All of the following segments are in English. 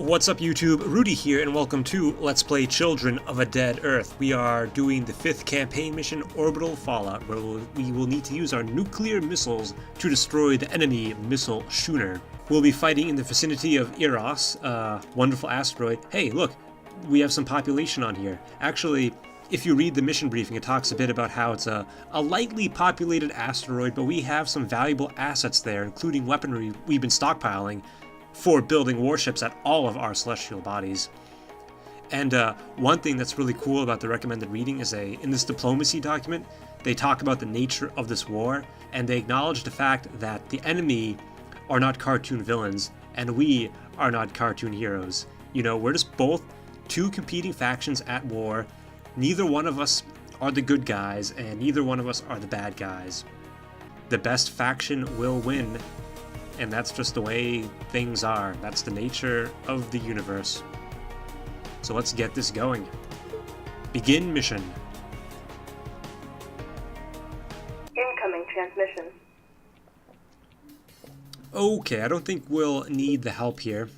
What's up YouTube, Rudy here and welcome to Let's Play Children of a Dead Earth. We are doing the 5th campaign mission, Orbital Fallout, where we will need to use our nuclear missiles to destroy the enemy missile schooner. We'll be fighting in the vicinity of Eros, a wonderful asteroid. Hey, look, we have some population on here. Actually, if you read the mission briefing, it talks a bit about how it's a lightly populated asteroid, but we have some valuable assets there, including weaponry we've been stockpiling for building warships at all of our celestial bodies. And one thing that's really cool about the recommended reading is in this diplomacy document, they talk about the nature of this war, and they acknowledge the fact that the enemy are not cartoon villains, and we are not cartoon heroes. You know, we're just both two competing factions at war. Neither one of us are the good guys, and neither one of us are the bad guys. The best faction will win. And that's just the way things are. That's the nature of the universe. So let's get this going. Begin mission. Incoming transmission. Okay, I don't think we'll need the help here.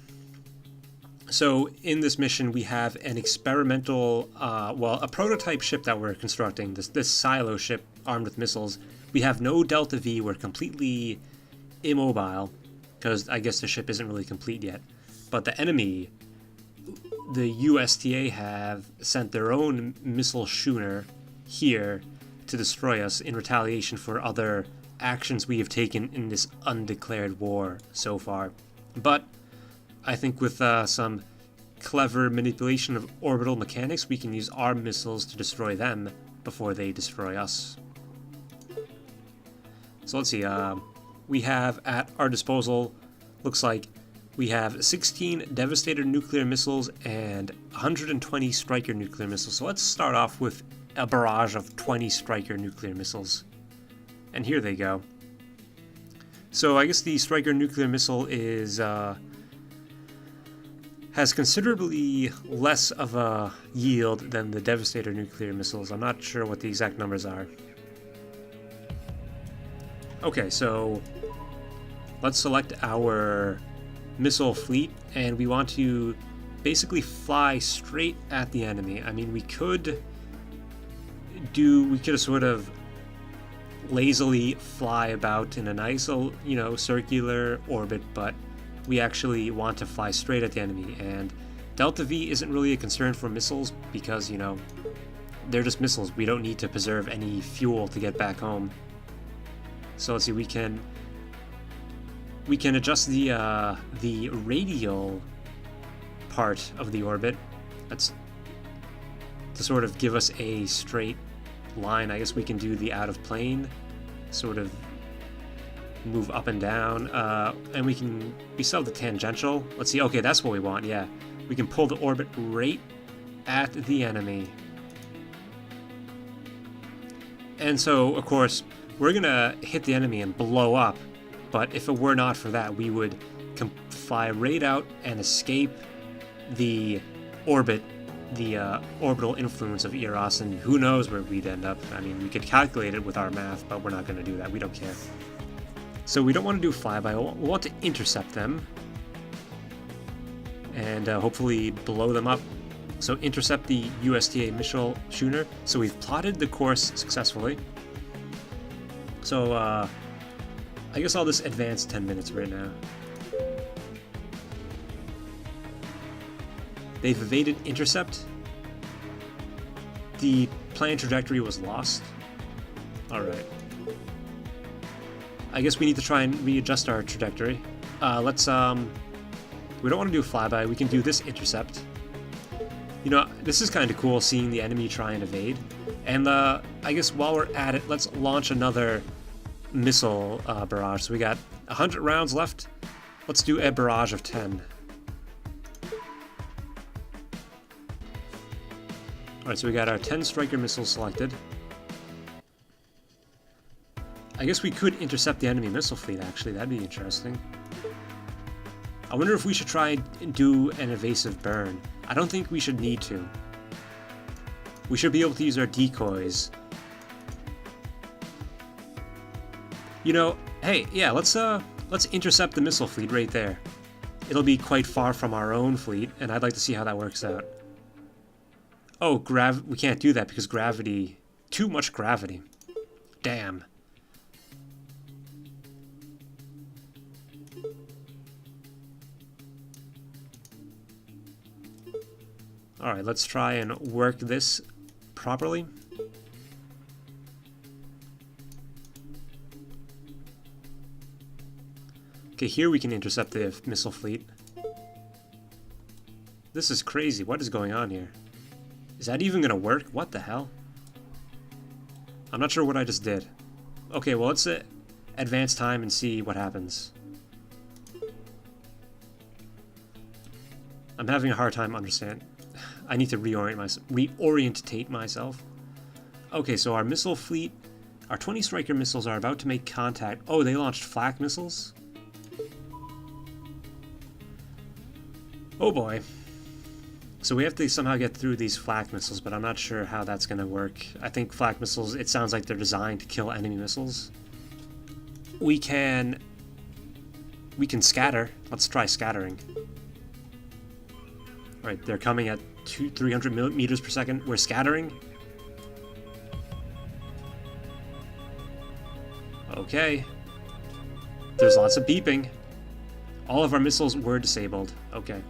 So in this mission we have an experimental, a prototype ship that we're constructing. This silo ship armed with missiles. We have no Delta V. We're completely immobile, because I guess the ship isn't really complete yet. But the enemy, the USTA, have sent their own missile schooner here to destroy us in retaliation for other actions we have taken in this undeclared war so far. But I think with some clever manipulation of orbital mechanics, we can use our missiles to destroy them before they destroy us. So let's see, we have at our disposal, looks like we have 16 Devastator nuclear missiles and 120 Striker nuclear missiles. So let's start off with a barrage of 20 Striker nuclear missiles. And here they go. So I guess the Striker nuclear missile is has considerably less of a yield than the Devastator nuclear missiles. I'm not sure what the exact numbers are. Okay, so let's select our missile fleet, and we want to basically fly straight at the enemy. I mean, we could sort of lazily fly about in a nice, circular orbit, but we actually want to fly straight at the enemy. And Delta V isn't really a concern for missiles because, they're just missiles. We don't need to preserve any fuel to get back home. So let's see, we can adjust the radial part of the orbit. That's to sort of give us a straight line. I guess we can do the out of plane, sort of move up and down, and we still have the tangential. Let's see. Okay, that's what we want. Yeah, we can pull the orbit right at the enemy. And so, of course, we're gonna hit the enemy and blow up, but if it were not for that, we would fly right out and escape the orbit, the orbital influence of Eros, and who knows where we'd end up. I mean, we could calculate it with our math, but we're not gonna do that. We don't care. So we don't want to do flyby. We want to intercept them and hopefully blow them up. So intercept the USTA missile schooner. So we've plotted the course successfully. So, I guess I'll just advance 10 minutes right now. They've evaded intercept. The planned trajectory was lost. Alright. I guess we need to try and readjust our trajectory. We don't want to do a flyby. We can do this intercept. This is kind of cool seeing the enemy try and evade. And I guess while we're at it, let's launch another missile barrage. So we got 100 rounds left. Let's do a barrage of 10. Alright, so we got our 10 Striker missiles selected. I guess we could intercept the enemy missile fleet, actually. That'd be interesting. I wonder if we should try and do an evasive burn. I don't think we should need to. We should be able to use our decoys. Hey, yeah, let's intercept the missile fleet right there. it'll be quite far from our own fleet, and I'd like to see how that works out. Oh, we can't do that because gravity... Too much gravity. Damn. Alright, let's try and work this properly. Okay, here we can intercept the missile fleet. This is crazy. What is going on here? Is that even gonna work? What the hell? I'm not sure what I just did. Okay, well, let's advance time and see what happens. I'm having a hard time understanding. I need to reorientate myself. Okay, so our missile fleet, our 20 Striker missiles are about to make contact. Oh, they launched flak missiles? Oh boy. So we have to somehow get through these flak missiles, but I'm not sure how that's going to work. I think flak missiles, it sounds like they're designed to kill enemy missiles. We can scatter. Let's try scattering. Alright, they're coming at 300 meters per second. We're scattering. Okay. There's lots of beeping. All of our missiles were disabled. Okay.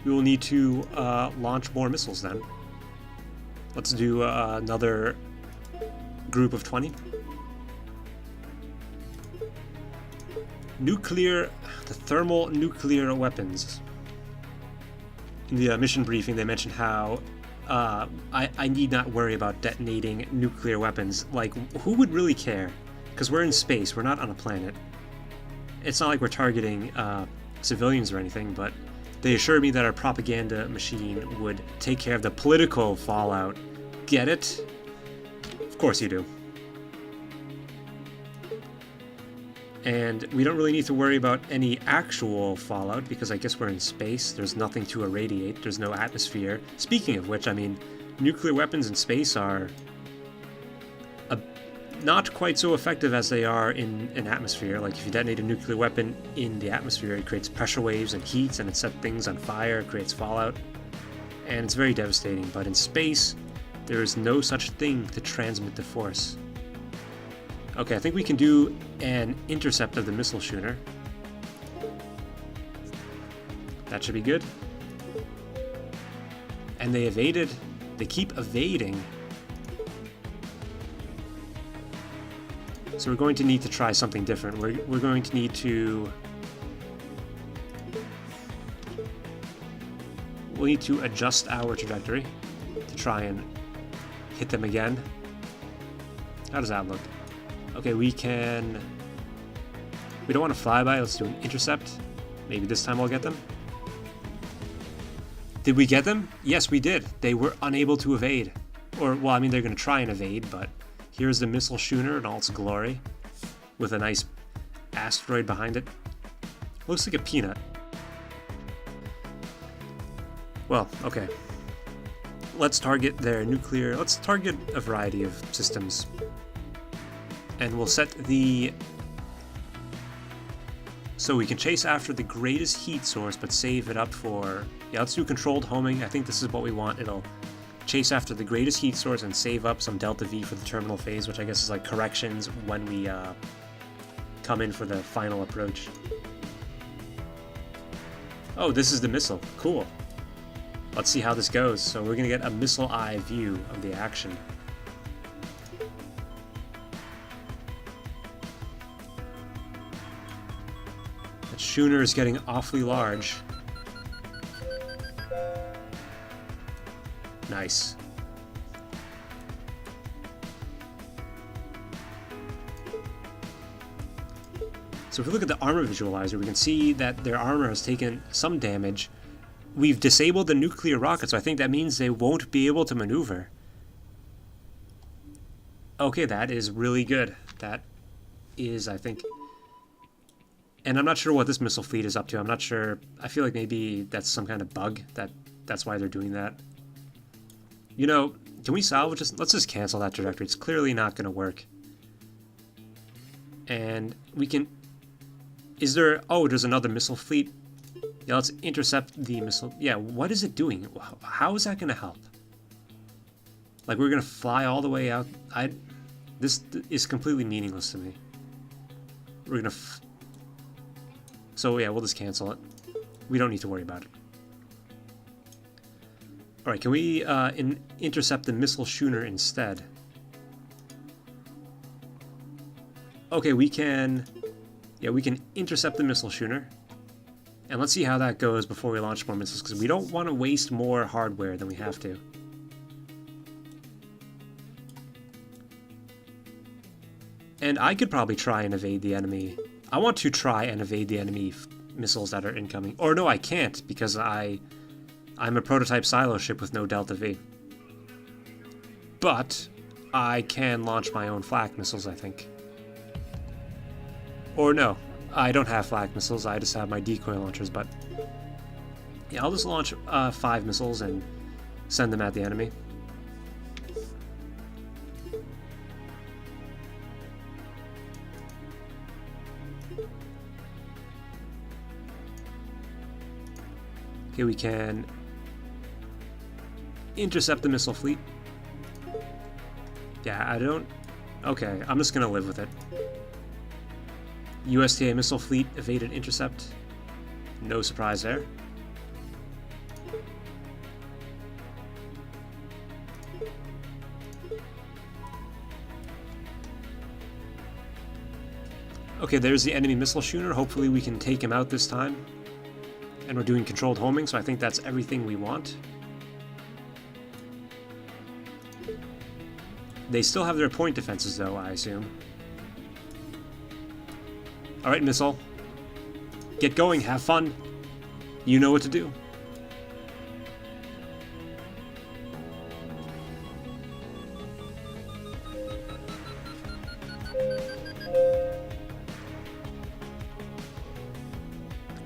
We will need to launch more missiles then. Let's do another group of 20. The thermal nuclear weapons. In the mission briefing, they mentioned how I need not worry about detonating nuclear weapons. Like, who would really care? Because we're in space, we're not on a planet. It's not like we're targeting civilians or anything, but they assured me that our propaganda machine would take care of the political fallout. Get it? Of course you do. And we don't really need to worry about any actual fallout because I guess we're in space. There's nothing to irradiate. There's no atmosphere. Speaking of which, I mean, nuclear weapons in space are not quite so effective as they are in an atmosphere. Like if you detonate a nuclear weapon in the atmosphere, it creates pressure waves and heats and it sets things on fire, it creates fallout. And it's very devastating. But in space, there is no such thing to transmit the force. Okay, I think we can do an intercept of the missile schooner. That should be good. And they evaded. They keep evading. So we're going to need to try something different. We're going to need to... We'll need to adjust our trajectory to try and hit them again. How does that look? Okay, we don't want to fly by, let's do an intercept. Maybe this time I'll get them. Did we get them? Yes, we did. They were unable to evade. Or, well, I mean, they're going to try and evade, but here's the missile schooner in all its glory, with a nice asteroid behind it. Looks like a peanut. Well, okay. Let's target their nuclear... Let's target a variety of systems. And we'll set the... So we can chase after the greatest heat source, but save it up for... Yeah, let's do controlled homing. I think this is what we want. It'll chase after the greatest heat source and save up some delta V for the terminal phase, which I guess is like corrections when we come in for the final approach. Oh, this is the missile. Cool. Let's see how this goes. So we're going to get a missile eye view of the action. That schooner is getting awfully large. Nice. So if we look at the armor visualizer, we can see that their armor has taken some damage. We've disabled the nuclear rocket, so I think that means they won't be able to maneuver. Okay, that is really good. That is, I think... And I'm not sure what this missile fleet is up to. I'm not sure. I feel like maybe that's some kind of bug. That's why they're doing that. You know, can we salvage this? Let's just cancel that trajectory. It's clearly not going to work. And we can... Is there... Oh, there's another missile fleet. Yeah, let's intercept the missile. Yeah, what is it doing? How is that going to help? Like, we're going to fly all the way out. This is completely meaningless to me. We're going to... So, yeah, we'll just cancel it. We don't need to worry about it. Alright, can we intercept the missile schooner instead? Okay, we can... Yeah, we can intercept the missile schooner. And let's see how that goes before we launch more missiles, because we don't want to waste more hardware than we have to. And I could probably try and evade the enemy. I want to try and evade the enemy missiles that are incoming. Or no, I can't, because I'm a prototype silo ship with no Delta V. But I can launch my own flak missiles, I think. Or no, I don't have flak missiles, I just have my decoy launchers, but... Yeah, I'll just launch 5 missiles and send them at the enemy. Okay, we can intercept the missile fleet. Yeah, I don't... Okay, I'm just gonna live with it. USTA missile fleet evaded intercept. No surprise there. Okay, there's the enemy missile schooner. Hopefully we can take him out this time. And we're doing controlled homing, so I think that's everything we want. They still have their point defenses, though, I assume. Alright, missile. Get going, have fun. You know what to do.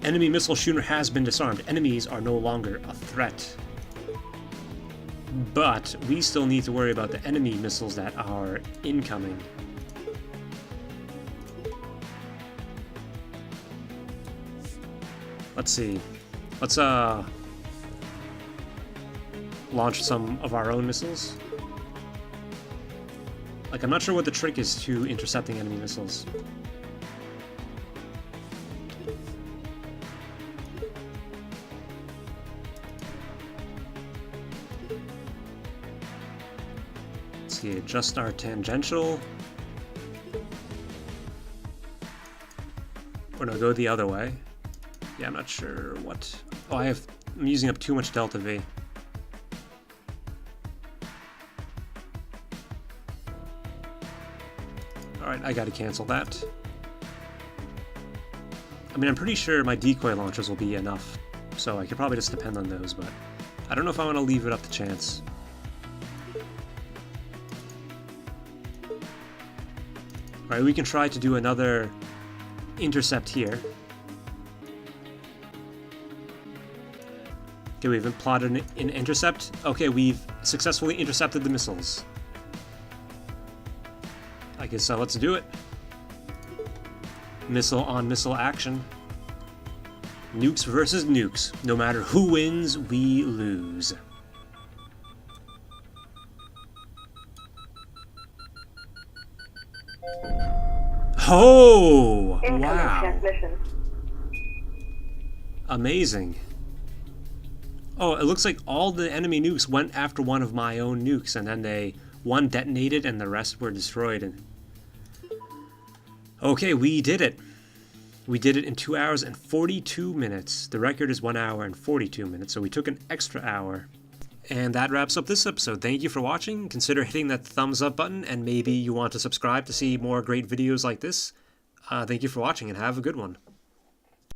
Enemy missile schooner has been disarmed. Enemies are no longer a threat. But we still need to worry about the enemy missiles that are incoming. Let's see. Let's launch some of our own missiles. Like, I'm not sure what the trick is to intercepting enemy missiles. Let's see, adjust our tangential. Or no, go the other way. Yeah, I'm not sure what... Oh, I'm using up too much Delta V. Alright, I gotta cancel that. I mean, I'm pretty sure my decoy launchers will be enough, so I could probably just depend on those, but I don't know if I want to leave it up to chance. Alright, we can try to do another intercept here. Okay, we've plotted an intercept. Okay, we've successfully intercepted the missiles. I guess let's do it. Missile on missile action. Nukes versus nukes. No matter who wins, we lose. Oh! Incoming Wow! transmission. Amazing. Oh, it looks like all the enemy nukes went after one of my own nukes, and then one detonated and the rest were destroyed. And okay, we did it. We did it in 2 hours and 42 minutes. The record is 1 hour and 42 minutes, so we took an extra hour. And that wraps up this episode. Thank you for watching. Consider hitting that thumbs up button, and maybe you want to subscribe to see more great videos like this. Thank you for watching, and have a good one.